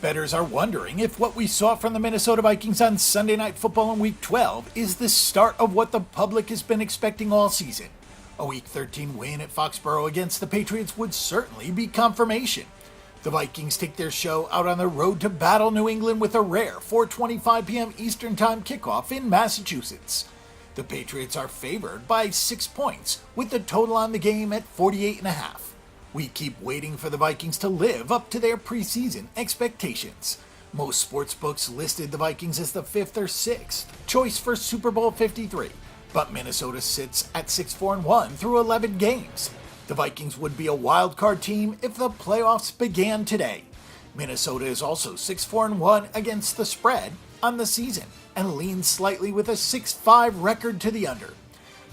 bettors are wondering if what we saw from the Minnesota Vikings on Sunday Night Football in Week 12 is the start of what the public has been expecting all season. A Week 13 win at Foxboro against the Patriots would certainly be confirmation. The Vikings take their show out on the road to battle New England with a rare 4:25 p.m. Eastern Time kickoff in Massachusetts. The Patriots are favored by 6 points, with the total on the game at 48.5. We keep waiting for the Vikings to live up to their preseason expectations. Most sportsbooks listed the Vikings as the 5th or 6th choice for Super Bowl 53, but Minnesota sits at 6-4-1 through 11 games. The Vikings would be a wild card team if the playoffs began today. Minnesota is also 6-4-1 against the spread on the season and leans slightly with a 6-5 record to the under.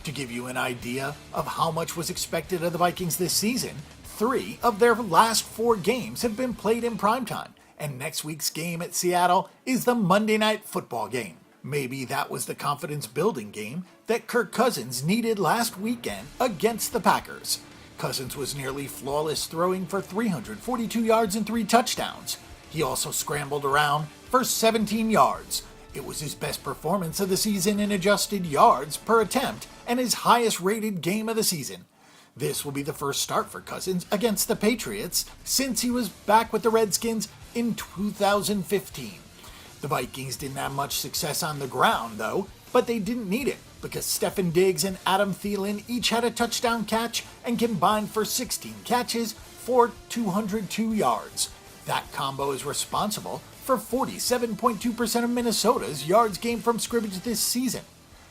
To give you an idea of how much was expected of the Vikings this season, 3 of their last 4 games have been played in primetime, and next week's game at Seattle is the Monday Night Football game. Maybe that was the confidence-building game that Kirk Cousins needed last weekend against the Packers. Cousins was nearly flawless, throwing for 342 yards and 3 touchdowns. He also scrambled around for 17 yards. It was his best performance of the season in adjusted yards per attempt and his highest-rated game of the season. This will be the first start for Cousins against the Patriots since he was back with the Redskins in 2015. The Vikings didn't have much success on the ground, though, but they didn't need it because Stefon Diggs and Adam Thielen each had a touchdown catch and combined for 16 catches for 202 yards. That combo is responsible for 47.2% of Minnesota's yards gained from scrimmage this season.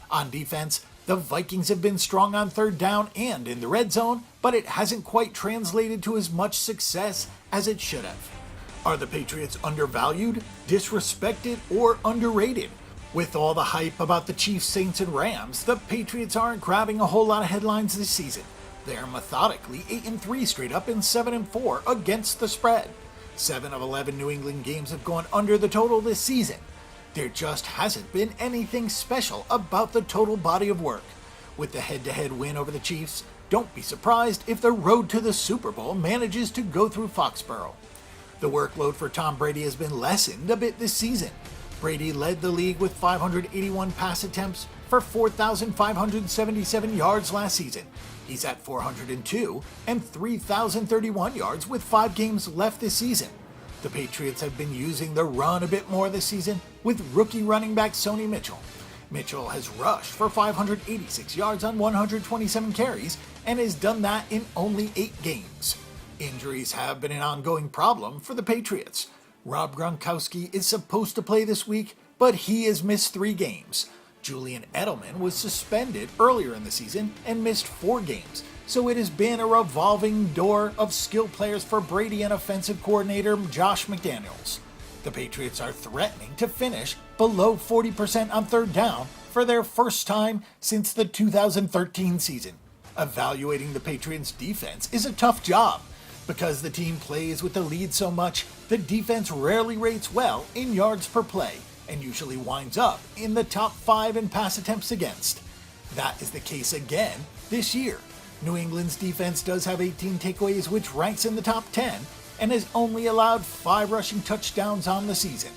On defense, the Vikings have been strong on third down and in the red zone, but it hasn't quite translated to as much success as it should have. Are the Patriots undervalued, disrespected, or underrated? With all the hype about the Chiefs, Saints, and Rams, the Patriots aren't grabbing a whole lot of headlines this season. They're methodically 8-3 straight up and 7-4 against the spread. 7 of 11 New England games have gone under the total this season. There just hasn't been anything special about the total body of work. With the head-to-head win over the Chiefs, don't be surprised if the road to the Super Bowl manages to go through Foxboro. The workload for Tom Brady has been lessened a bit this season. Brady led the league with 581 pass attempts for 4,577 yards last season. He's at 402 and 3,031 yards with 5 games left this season. The Patriots have been using the run a bit more this season with rookie running back Sony Mitchell. Mitchell has rushed for 586 yards on 127 carries and has done that in only 8 games. Injuries have been an ongoing problem for the Patriots. Rob Gronkowski is supposed to play this week, but he has missed 3 games. Julian Edelman was suspended earlier in the season and missed 4 games, so it has been a revolving door of skill players for Brady and offensive coordinator Josh McDaniels. The Patriots are threatening to finish below 40% on third down for their first time since the 2013 season. Evaluating the Patriots' defense is a tough job. Because the team plays with the lead so much, the defense rarely rates well in yards per play and usually winds up in the top 5 in pass attempts against. That is the case again this year. New England's defense does have 18 takeaways, which ranks in the top 10, and has only allowed 5 rushing touchdowns on the season.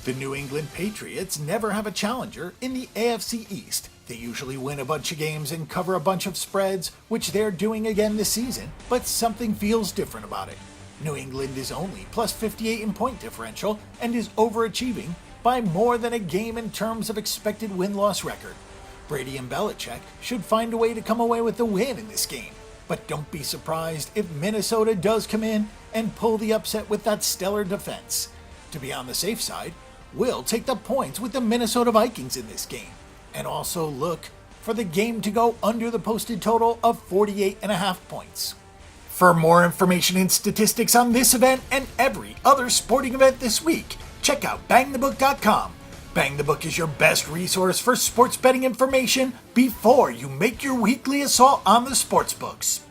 The New England Patriots never have a challenger in the AFC East. They usually win a bunch of games and cover a bunch of spreads, which they're doing again this season, but something feels different about it. New England is only plus 58 in point differential and is overachieving by more than a game in terms of expected win-loss record. Brady and Belichick should find a way to come away with the win in this game, but don't be surprised if Minnesota does come in and pull the upset with that stellar defense. To be on the safe side, we'll take the points with the Minnesota Vikings in this game, and also look for the game to go under the posted total of 48.5 points. For more information and statistics on this event and every other sporting event this week, check out bangthebook.com. Bang the Book is your best resource for sports betting information before you make your weekly assault on the sports books.